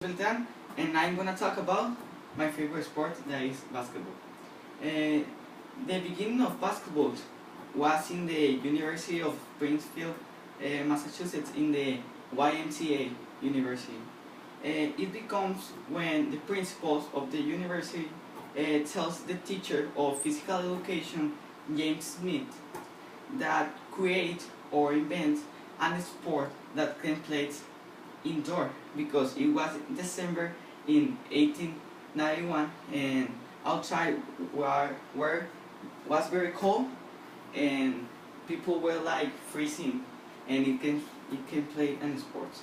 Beltran, and I'm gonna talk about my favorite sport, that is basketball. The beginning of basketball was in the University of Springfield, Massachusetts, in the YMCA University. It becomes when the principal of the university tells the teacher of physical education, James Smith, that create or invent a sport that can play indoor, because it was December in 1891 and outside was very cold and people were like freezing, and it can play any sports.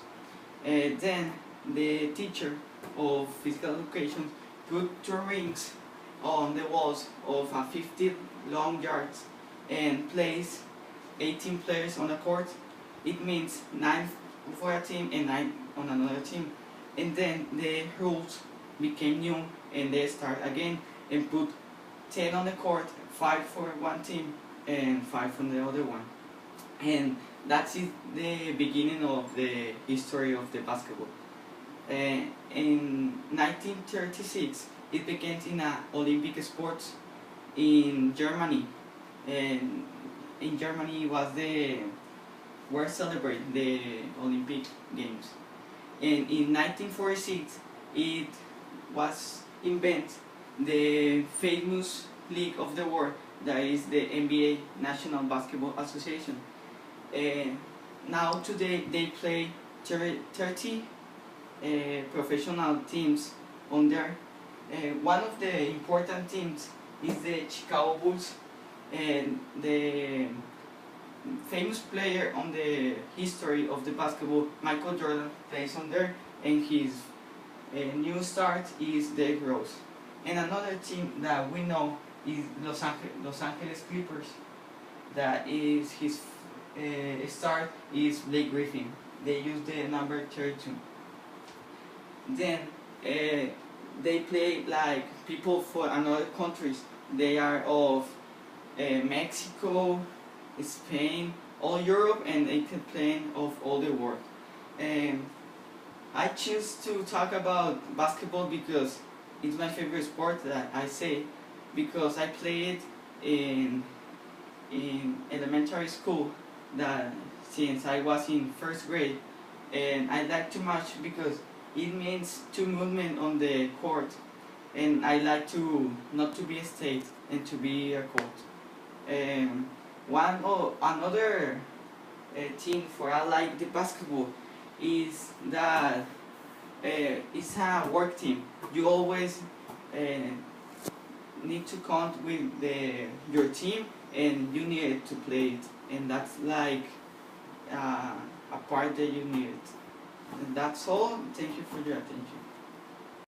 Then the teacher of physical education put two rings on the walls of 50 long yards and place 18 players on a court. It means 9 for a team and 9 on another team. And then the rules became new and they start again and put 10 on the court, 5 for one team and 5 from the other one. And that's it, the beginning of the history of the basketball. In 1936 it began in Olympic sports in Germany, and in Germany was were celebrating the Olympic Games. And in 1946 it was invented the famous league of the world, that is the NBA, National Basketball Association. Now today they play 30 professional teams on there. One of the important teams is the Chicago Bulls, and the famous player on the history of the basketball, Michael Jordan, plays on there, and his new start is Derrick Rose. And another team that we know is Los Angeles Clippers, that is his start is Blake Griffin. They use the number 32. Then they play like people for another countries. They are of Mexico, Spain, all Europe, and they can play of all the world. I choose to talk about basketball because it's my favorite sport, that I say, because I played in elementary school, that since I was in first grade, and I like too much because it means two movement on the court, and I like to not to be a state and to be a court. Another thing for I like the basketball is that it's a work team. You always need to count with your team, and you need to play it, and that's like a part that you need. And that's all. Thank you for your attention.